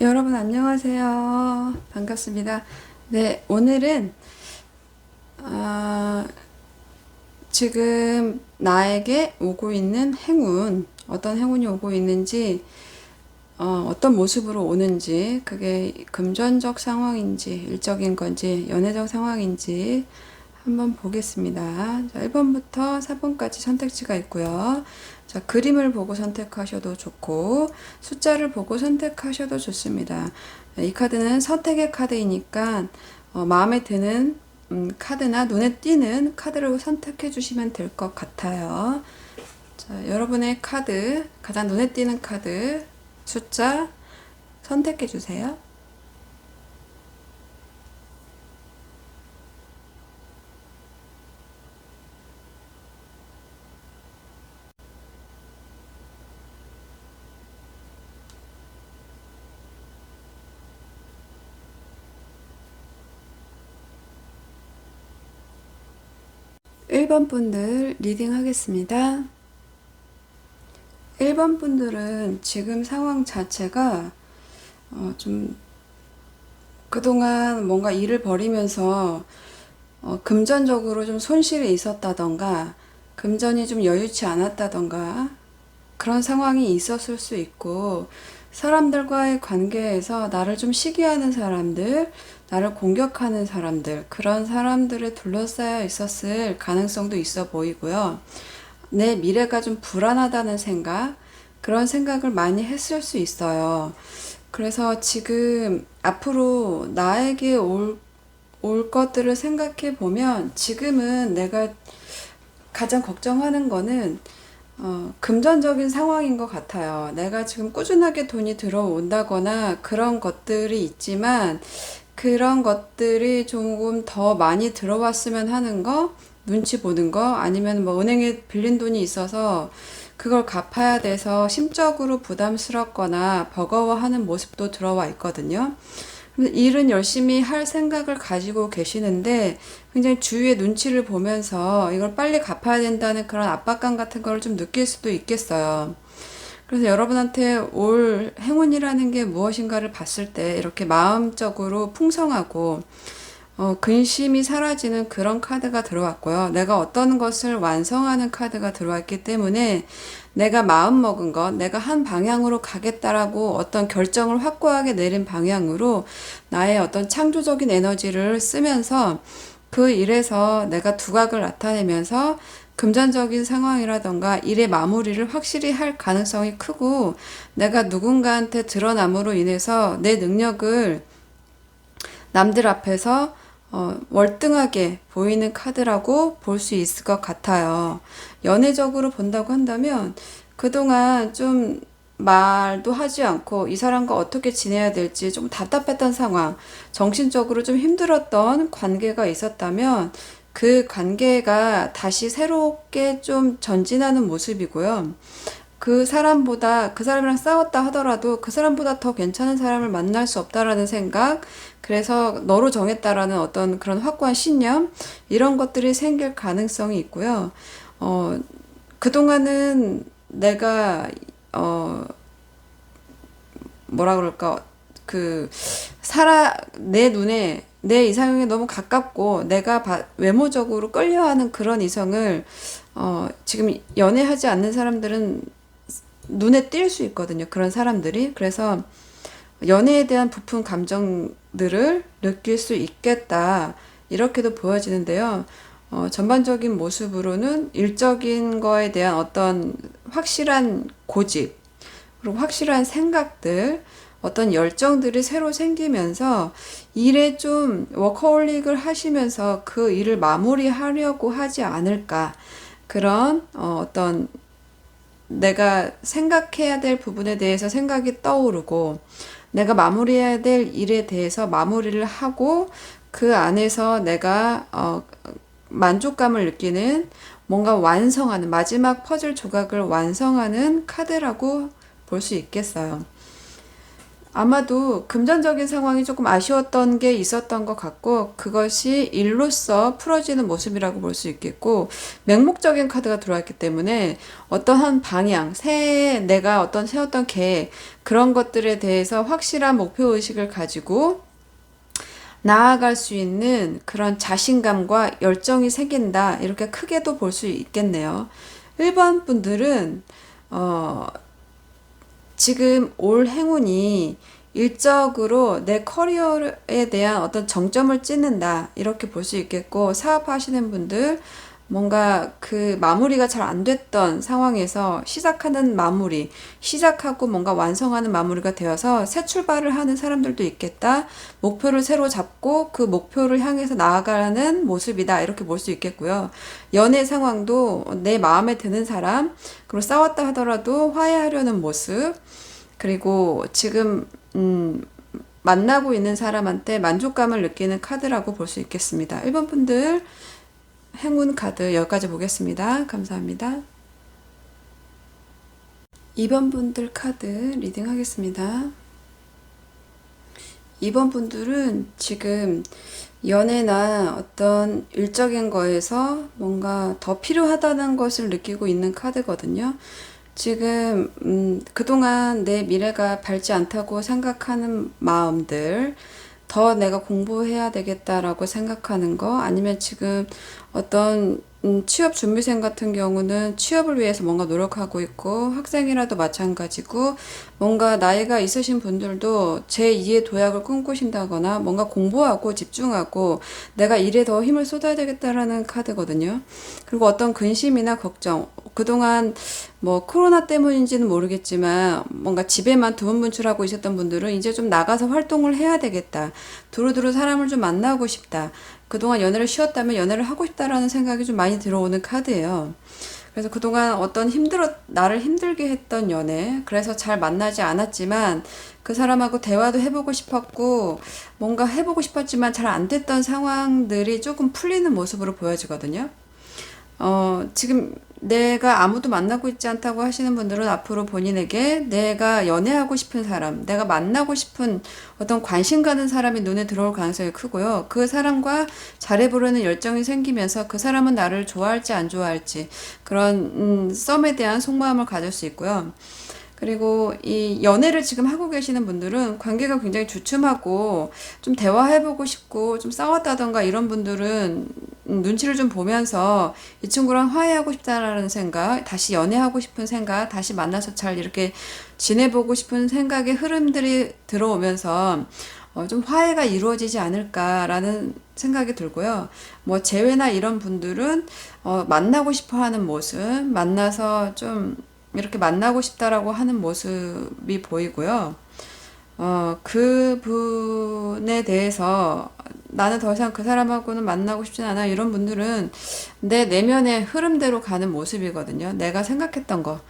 여러분 안녕하세요. 반갑습니다. 네, 오늘은 아, 지금 나에게 오고 있는 행운, 어떤 행운이 오고 있는지, 어떤 모습으로 오는지, 그게 금전적 상황인지, 일적인 건지, 연애적 상황인지 한번 보겠습니다. 자, 1번부터 4번까지 선택지가 있고요. 자, 그림을 보고 선택하셔도 좋고, 숫자를 보고 선택하셔도 좋습니다. 이 카드는 선택의 카드이니까, 마음에 드는 카드나 눈에 띄는 카드를 선택해 주시면 될 것 같아요. 자, 여러분의 카드, 가장 눈에 띄는 카드, 숫자 선택해 주세요. 1번 분들 리딩 하겠습니다. 1번 분들은 지금 상황 자체가 좀 그동안 뭔가 일을 벌이면서 금전적으로 좀 손실이 있었다던가 금전이 좀 여유치 않았다던가 그런 상황이 있었을 수 있고, 사람들과의 관계에서 나를 좀 시기하는 사람들, 나를 공격하는 사람들, 그런 사람들에 둘러싸여 있었을 가능성도 있어 보이고요. 내 미래가 좀 불안하다는 생각, 그런 생각을 많이 했을 수 있어요. 그래서 지금 앞으로 나에게 올 것들을 생각해 보면 지금은 내가 가장 걱정하는 거는 금전적인 상황인 것 같아요. 내가 지금 꾸준하게 돈이 들어온다거나 그런 것들이 있지만 그런 것들이 조금 더 많이 들어왔으면 하는 거, 눈치 보는 거, 아니면 뭐 은행에 빌린 돈이 있어서 그걸 갚아야 돼서 심적으로 부담스럽거나 버거워하는 모습도 들어와 있거든요. 일은 열심히 할 생각을 가지고 계시는데 굉장히 주위의 눈치를 보면서 이걸 빨리 갚아야 된다는 그런 압박감 같은 걸 좀 느낄 수도 있겠어요. 그래서 여러분한테 올 행운이라는 게 무엇인가를 봤을 때 이렇게 마음적으로 풍성하고 근심이 사라지는 그런 카드가 들어왔고요. 내가 어떤 것을 완성하는 카드가 들어왔기 때문에 내가 마음 먹은 것, 내가 한 방향으로 가겠다라고 어떤 결정을 확고하게 내린 방향으로 나의 어떤 창조적인 에너지를 쓰면서 그 일에서 내가 두각을 나타내면서 금전적인 상황이라던가 일의 마무리를 확실히 할 가능성이 크고, 내가 누군가한테 드러남으로 인해서 내 능력을 남들 앞에서 월등하게 보이는 카드라고 볼 수 있을 것 같아요. 연애적으로 본다고 한다면 그동안 좀 말도 하지 않고 이 사람과 어떻게 지내야 될지 좀 답답했던 상황, 정신적으로 좀 힘들었던 관계가 있었다면 그 관계가 다시 새롭게 좀 전진하는 모습이고요. 그 사람이랑 싸웠다 하더라도 그 사람보다 더 괜찮은 사람을 만날 수 없다라는 생각, 그래서 너로 정했다라는 어떤 그런 확고한 신념, 이런 것들이 생길 가능성이 있고요. 어, 그동안은 내가, 어, 뭐라 그럴까, 내 눈에, 내 이상형에 너무 가깝고, 외모적으로 끌려하는 그런 이성을, 지금 연애하지 않는 사람들은 눈에 띌 수 있거든요. 그런 사람들이. 그래서 연애에 대한 부푼 감정들을 느낄 수 있겠다. 이렇게도 보여지는데요. 전반적인 모습으로는 일적인 거에 대한 어떤 확실한 고집, 그리고 확실한 생각들, 어떤 열정들이 새로 생기면서 일에 좀 워커홀릭을 하시면서 그 일을 마무리하려고 하지 않을까. 그런 어떤 내가 생각해야 될 부분에 대해서 생각이 떠오르고, 내가 마무리해야 될 일에 대해서 마무리를 하고 그 안에서 내가 만족감을 느끼는, 뭔가 완성하는, 마지막 퍼즐 조각을 완성하는 카드라고 볼 수 있겠어요. 아마도 금전적인 상황이 조금 아쉬웠던 게 있었던 것 같고, 그것이 일로써 풀어지는 모습이라고 볼 수 있겠고, 맹목적인 카드가 들어왔기 때문에 어떠한 방향, 새해 내가 어떤 세웠던 계획, 그런 것들에 대해서 확실한 목표의식을 가지고 나아갈 수 있는 그런 자신감과 열정이 생긴다. 이렇게 크게도 볼 수 있겠네요. 1번 분들은, 어, 지금 올 행운이 일적으로 내 커리어에 대한 어떤 정점을 찍는다. 이렇게 볼 수 있겠고, 사업하시는 분들, 뭔가 그 마무리가 잘 안 됐던 상황에서 시작하는 마무리, 시작하고 뭔가 완성하는 마무리가 되어서 새 출발을 하는 사람들도 있겠다. 목표를 새로 잡고 그 목표를 향해서 나아가는 모습이다. 이렇게 볼 수 있겠고요. 연애 상황도 내 마음에 드는 사람, 그리고 싸웠다 하더라도 화해하려는 모습, 그리고 지금 만나고 있는 사람한테 만족감을 느끼는 카드라고 볼 수 있겠습니다. 1번 분들 행운 카드 여기까지 보겠습니다. 감사합니다. 2번 분들 카드 리딩 하겠습니다. 2번 분들은 지금 연애나 어떤 일적인 거에서 뭔가 더 필요하다는 것을 느끼고 있는 카드거든요. 지금 그동안 내 미래가 밝지 않다고 생각하는 마음들, 더 내가 공부해야 되겠다라고 생각하는 거, 아니면 지금 어떤 취업 준비생 같은 경우는 취업을 위해서 뭔가 노력하고 있고, 학생이라도 마찬가지고, 뭔가 나이가 있으신 분들도 제2의 도약을 꿈꾸신다거나 뭔가 공부하고 집중하고 내가 일에 더 힘을 쏟아야 되겠다라는 카드거든요. 그리고 어떤 근심이나 걱정, 그동안 뭐 코로나 때문인지는 모르겠지만 뭔가 집에만 두문분출하고 있었던 분들은 이제 좀 나가서 활동을 해야 되겠다. 두루두루 사람을 좀 만나고 싶다. 그동안 연애를 쉬었다면 연애를 하고 싶다라는 생각이 좀 많이 들어오는 카드예요. 그래서 그동안 어떤 나를 힘들게 했던 연애, 그래서 잘 만나지 않았지만 그 사람하고 대화도 해보고 싶었고, 뭔가 해보고 싶었지만 잘 안 됐던 상황들이 조금 풀리는 모습으로 보여지거든요. 지금 내가 아무도 만나고 있지 않다고 하시는 분들은 앞으로 본인에게 내가 연애하고 싶은 사람, 내가 만나고 싶은 어떤 관심 가는 사람이 눈에 들어올 가능성이 크고요. 그 사람과 잘해보려는 열정이 생기면서 그 사람은 나를 좋아할지 안 좋아할지 그런 썸에 대한 속마음을 가질 수 있고요. 그리고 이 연애를 지금 하고 계시는 분들은 관계가 굉장히 주춤하고 좀 대화해보고 싶고 좀 싸웠다던가 이런 분들은 눈치를 좀 보면서 이 친구랑 화해하고 싶다라는 생각, 다시 연애하고 싶은 생각, 다시 만나서 잘 이렇게 지내보고 싶은 생각의 흐름들이 들어오면서 좀 화해가 이루어지지 않을까라는 생각이 들고요. 뭐 재회나 이런 분들은 만나고 싶어 하는 모습, 만나서 좀 이렇게 만나고 싶다라고 하는 모습이 보이고요. 그분에 대해서 나는 더 이상 그 사람하고는 만나고 싶진 않아. 이런 분들은 내 내면의 흐름대로 가는 모습이거든요. 내가 생각했던 거.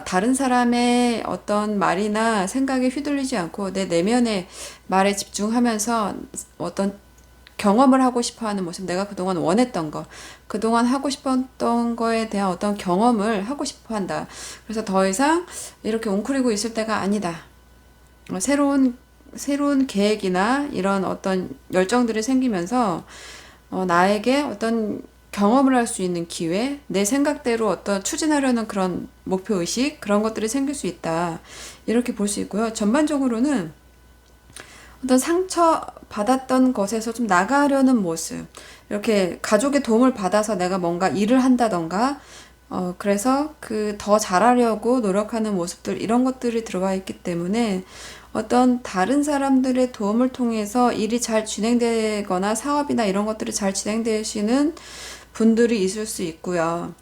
다른 사람의 어떤 말이나 생각에 휘둘리지 않고 내 내면의 말에 집중하면서 어떤 경험을 하고 싶어 하는 모습, 내가 그동안 원했던 거, 그동안 하고 싶었던 거에 대한 어떤 경험을 하고 싶어 한다. 그래서 더 이상 이렇게 웅크리고 있을 때가 아니다. 새로운 계획이나 이런 어떤 열정들이 생기면서 나에게 어떤 경험을 할 수 있는 기회, 내 생각대로 어떤 추진하려는 그런 목표의식, 그런 것들이 생길 수 있다. 이렇게 볼 수 있고요. 전반적으로는 어떤 상처 받았던 것에서 좀 나가려는 모습, 이렇게 가족의 도움을 받아서 내가 뭔가 일을 한다던가, 그래서 그 더 잘하려고 노력하는 모습들, 이런 것들이 들어와 있기 때문에 어떤 다른 사람들의 도움을 통해서 일이 잘 진행되거나 사업이나 이런 것들이 잘 진행되시는 분들이 있을 수 있고요.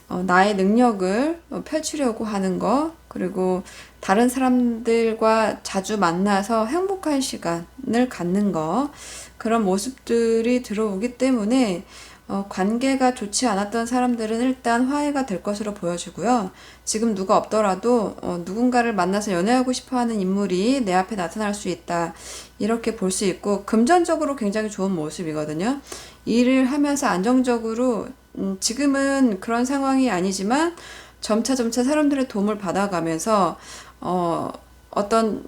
나의 능력을 펼치려고 하는 거, 그리고 다른 사람들과 자주 만나서 행복한 시간을 갖는 거, 그런 모습들이 들어오기 때문에 관계가 좋지 않았던 사람들은 일단 화해가 될 것으로 보여지고요. 지금 누가 없더라도 누군가를 만나서 연애하고 싶어하는 인물이 내 앞에 나타날 수 있다. 이렇게 볼 수 있고, 금전적으로 굉장히 좋은 모습이거든요. 일을 하면서 안정적으로 지금은 그런 상황이 아니지만 점차 사람들의 도움을 받아가면서 어떤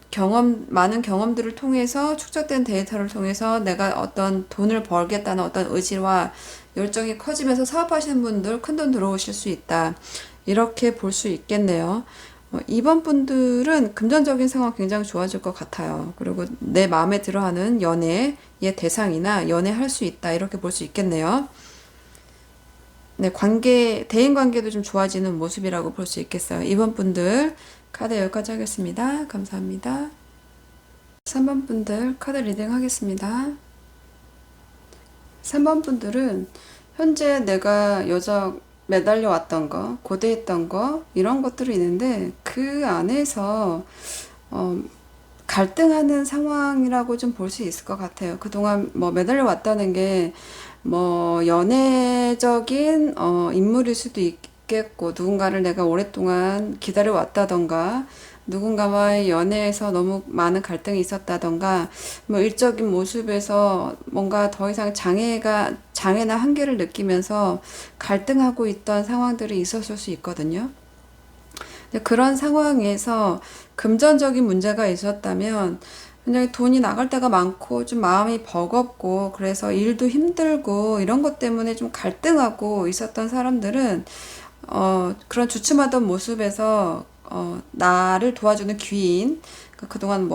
많은 경험들을 통해서 축적된 데이터를 통해서 내가 어떤 돈을 벌겠다는 어떤 의지와 열정이 커지면서 사업하시는 분들 큰돈 들어오실 수 있다. 이렇게 볼 수 있겠네요. 이번 분들은 금전적인 상황 굉장히 좋아질 것 같아요. 그리고 내 마음에 들어하는 연애의 대상이나 연애할 수 있다. 이렇게 볼 수 있겠네요. 네, 대인 관계도 좀 좋아지는 모습이라고 볼 수 있겠어요. 이번 분들 카드 여기까지 하겠습니다. 감사합니다. 3번 분들 카드 리딩 하겠습니다. 3번 분들은 현재 내가 매달려 왔던 거, 고대했던 거, 이런 것들이 있는데 그 안에서 갈등하는 상황이라고 좀 볼 수 있을 것 같아요. 그동안 매달려 왔다는 게 연애적인 인물일 수도 있겠고, 누군가를 내가 오랫동안 기다려 왔다던가, 누군가와의 연애에서 너무 많은 갈등이 있었다던가, 일적인 모습에서 뭔가 더 이상 장애나 한계를 느끼면서 갈등하고 있던 상황들이 있었을 수 있거든요. 그런 상황에서 금전적인 문제가 있었다면 굉장히 돈이 나갈 때가 많고 좀 마음이 버겁고 그래서 일도 힘들고 이런 것 때문에 좀 갈등하고 있었던 사람들은 그런 주춤하던 모습에서 나를 도와주는 귀인, 그동안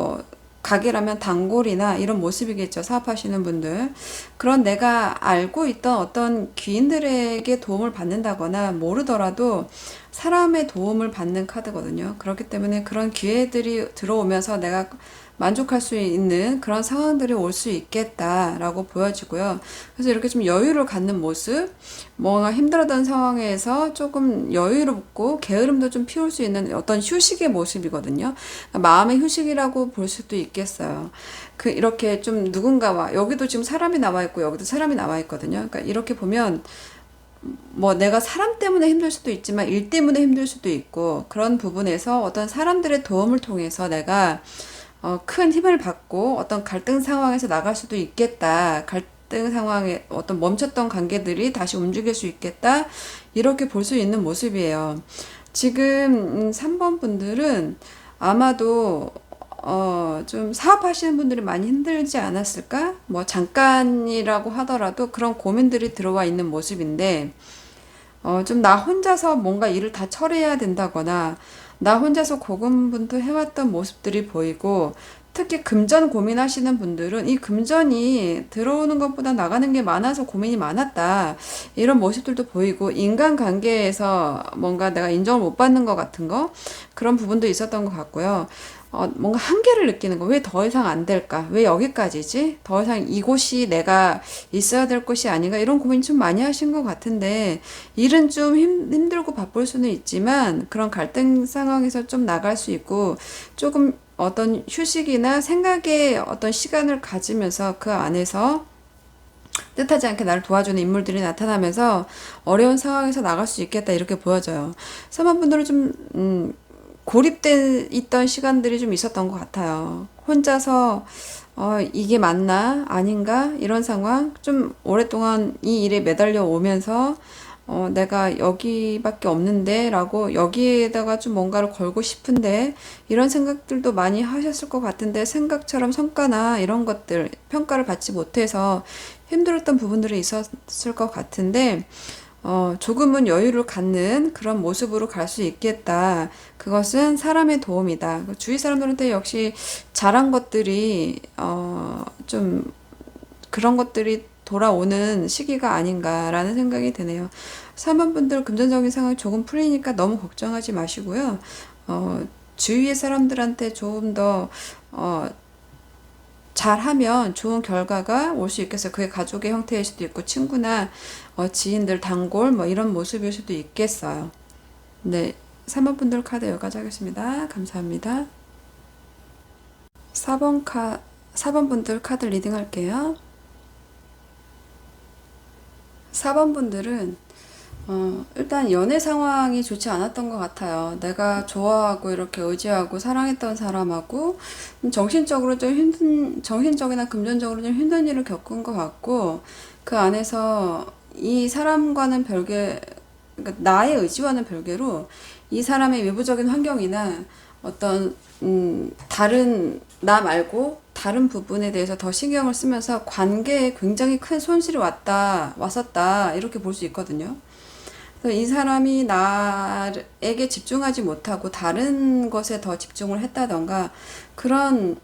가게라면 단골이나 이런 모습이겠죠. 사업하시는 분들. 그런 내가 알고 있던 어떤 귀인들에게 도움을 받는다거나 모르더라도 사람의 도움을 받는 카드거든요. 그렇기 때문에 그런 기회들이 들어오면서 내가 만족할 수 있는 그런 상황들이 올 수 있겠다라고 보여지고요. 그래서 이렇게 좀 여유를 갖는 모습, 뭔가 힘들었던 상황에서 조금 여유롭고 게으름도 좀 피울 수 있는 어떤 휴식의 모습이거든요. 마음의 휴식이라고 볼 수도 있겠어요. 이렇게 좀 누군가와, 여기도 지금 사람이 나와 있고 여기도 사람이 나와 있거든요. 그러니까 이렇게 보면 내가 사람 때문에 힘들 수도 있지만 일 때문에 힘들 수도 있고, 그런 부분에서 어떤 사람들의 도움을 통해서 내가 큰 힘을 받고 어떤 갈등 상황에서 나갈 수도 있겠다. 갈등 상황에 어떤 멈췄던 관계들이 다시 움직일 수 있겠다. 이렇게 볼 수 있는 모습이에요. 지금 3번 분들은 아마도 좀 사업하시는 분들이 많이 힘들지 않았을까? 잠깐이라고 하더라도 그런 고민들이 들어와 있는 모습인데, 좀 나 혼자서 뭔가 일을 다 처리해야 된다거나, 나 혼자서 고군분투해왔던 모습들이 보이고, 특히 금전 고민하시는 분들은 이 금전이 들어오는 것보다 나가는 게 많아서 고민이 많았다. 이런 모습들도 보이고, 인간관계에서 뭔가 내가 인정을 못 받는 것 같은 거, 그런 부분도 있었던 것 같고요. 뭔가 한계를 느끼는 거. 왜 더 이상 안 될까? 왜 여기까지지? 더 이상 이곳이 내가 있어야 될 곳이 아닌가? 이런 고민 좀 많이 하신 것 같은데, 일은 좀 힘들고 바쁠 수는 있지만, 그런 갈등 상황에서 좀 나갈 수 있고, 조금 어떤 휴식이나 생각의 어떤 시간을 가지면서 그 안에서 뜻하지 않게 나를 도와주는 인물들이 나타나면서 어려운 상황에서 나갈 수 있겠다, 이렇게 보여져요. 사모분들은 좀, 고립돼 있던 시간들이 좀 있었던 것 같아요. 혼자서 이게 맞나 아닌가 이런 상황, 좀 오랫동안 이 일에 매달려 오면서 내가 여기밖에 없는데 라고, 여기에다가 좀 뭔가를 걸고 싶은데 이런 생각들도 많이 하셨을 것 같은데, 생각처럼 성과나 이런 것들 평가를 받지 못해서 힘들었던 부분들이 있었을 것 같은데, 조금은 여유를 갖는 그런 모습으로 갈 수 있겠다. 그것은 사람의 도움이다. 주위 사람들한테 역시 잘한 것들이, 좀 그런 것들이 돌아오는 시기가 아닌가라는 생각이 드네요. 사모분들 금전적인 상황이 조금 풀리니까 너무 걱정하지 마시고요. 주위의 사람들한테 조금 더, 잘하면 좋은 결과가 올 수 있겠어요. 그게 가족의 형태일 수도 있고, 친구나 지인들, 단골 이런 모습일 수도 있겠어요. 네, 3번 분들 카드 여기까지 하겠습니다. 감사합니다. 4번 분들 카드 리딩 할게요. 4번 분들은 일단 연애 상황이 좋지 않았던 것 같아요. 내가 좋아하고 이렇게 의지하고 사랑했던 사람하고 정신적으로 좀 정신적이나 금전적으로 좀 힘든 일을 겪은 것 같고, 그 안에서 이 사람과는 별개, 그러니까 나의 의지와는 별개로 이 사람의 외부적인 환경이나 어떤 다른 나 말고 다른 부분에 대해서 더 신경을 쓰면서 관계에 굉장히 큰 손실이 왔었다 이렇게 볼 수 있거든요. 그래서 이 사람이 나에게 집중하지 못하고 다른 것에 더 집중을 했다던가 그런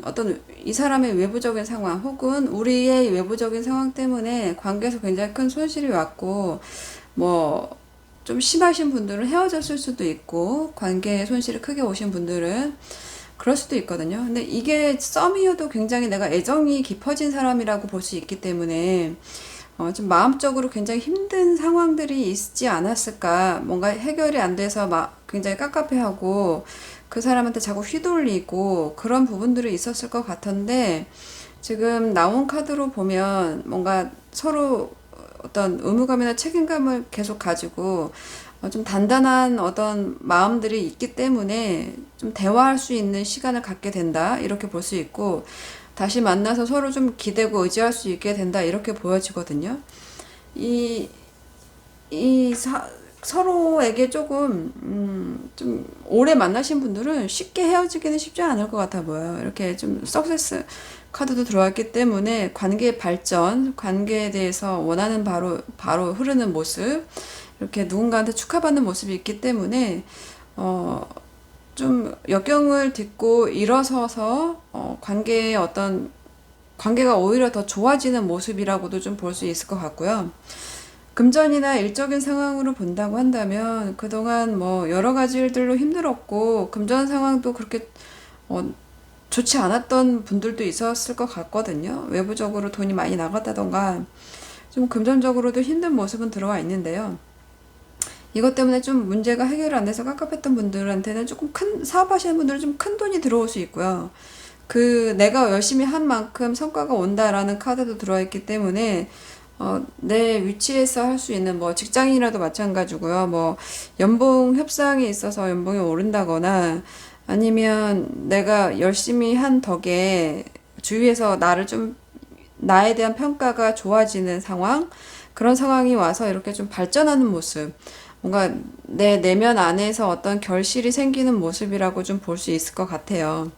어떤 이 사람의 외부적인 상황 혹은 우리의 외부적인 상황 때문에 관계에서 굉장히 큰 손실이 왔고 뭐 좀 심하신 분들은 헤어졌을 수도 있고 관계에 손실이 크게 오신 분들은 그럴 수도 있거든요. 근데 이게 썸이어도 굉장히 내가 애정이 깊어진 사람이라고 볼 수 있기 때문에 좀 마음적으로 굉장히 힘든 상황들이 있지 않았을까. 뭔가 해결이 안 돼서 막 굉장히 깝깝해하고 그 사람한테 자꾸 휘둘리고 그런 부분들이 있었을 것 같은데 지금 나온 카드로 보면 뭔가 서로 어떤 의무감이나 책임감을 계속 가지고 좀 단단한 어떤 마음들이 있기 때문에 좀 대화할 수 있는 시간을 갖게 된다 이렇게 볼 수 있고 다시 만나서 서로 좀 기대고 의지할 수 있게 된다 이렇게 보여지거든요. 이, 서로에게 조금 좀 오래 만나신 분들은 쉽게 헤어지기는 쉽지 않을 것 같아 보여요. 이렇게 좀 석세스 카드도 들어왔기 때문에 관계 발전, 관계에 대해서 원하는 바로 흐르는 모습, 이렇게 누군가한테 축하받는 모습이 있기 때문에 좀 역경을 딛고 일어서서 관계의 어떤 관계가 오히려 더 좋아지는 모습이라고도 좀 볼 수 있을 것 같고요. 금전이나 일적인 상황으로 본다고 한다면 그동안 뭐 여러 가지 일들로 힘들었고 금전 상황도 그렇게 좋지 않았던 분들도 있었을 것 같거든요. 외부적으로 돈이 많이 나갔다던가 좀 금전적으로도 힘든 모습은 들어와 있는데요. 이것 때문에 좀 문제가 해결 안 돼서 깝깝했던 분들한테는 조금 사업하시는 분들은 좀 큰 돈이 들어올 수 있고요. 내가 열심히 한 만큼 성과가 온다라는 카드도 들어있기 때문에, 내 위치에서 할 수 있는, 뭐, 직장인이라도 마찬가지고요. 뭐, 연봉 협상에 있어서 연봉이 오른다거나, 아니면 내가 열심히 한 덕에 주위에서 나에 대한 평가가 좋아지는 상황, 그런 상황이 와서 이렇게 좀 발전하는 모습, 뭔가 내 내면 안에서 어떤 결실이 생기는 모습이라고 좀 볼 수 있을 것 같아요.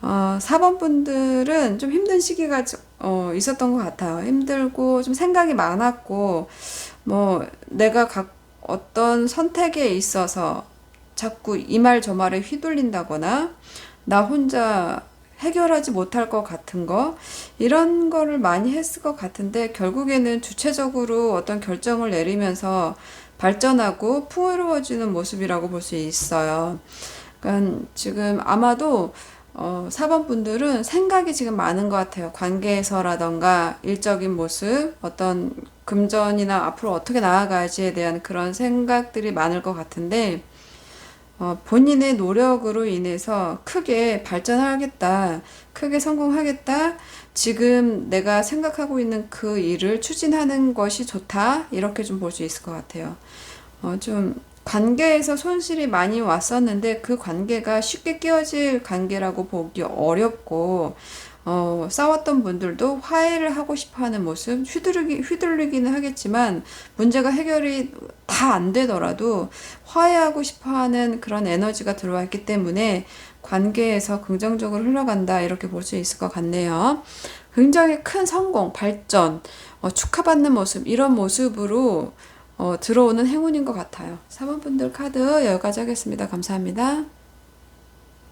4번 분들은 좀 힘든 시기가 있었던 것 같아요. 힘들고 좀 생각이 많았고, 뭐, 어떤 선택에 있어서 자꾸 이 말 저 말에 휘둘린다거나, 나 혼자 해결하지 못할 것 같은 거, 이런 거를 많이 했을 것 같은데, 결국에는 주체적으로 어떤 결정을 내리면서 발전하고 풍요로워지는 모습이라고 볼 수 있어요. 그러니까 지금 아마도 4번 분들은 생각이 지금 많은 것 같아요. 관계에서라던가 일적인 모습, 어떤 금전이나 앞으로 어떻게 나아가야지에 대한 그런 생각들이 많을 것 같은데, 본인의 노력으로 인해서 크게 발전하겠다, 크게 성공하겠다, 지금 내가 생각하고 있는 그 일을 추진하는 것이 좋다, 이렇게 좀 볼 수 있을 것 같아요. 좀 관계에서 손실이 많이 왔었는데 그 관계가 쉽게 깨어질 관계라고 보기 어렵고, 싸웠던 분들도 화해를 하고 싶어 하는 모습, 휘둘리기는 하겠지만, 문제가 해결이 다 안 되더라도 화해하고 싶어 하는 그런 에너지가 들어와 있기 때문에 관계에서 긍정적으로 흘러간다, 이렇게 볼 수 있을 것 같네요. 굉장히 큰 성공, 발전, 축하받는 모습, 이런 모습으로 들어오는 행운인 것 같아요. 4번 분들 카드 여기까지 하겠습니다. 감사합니다.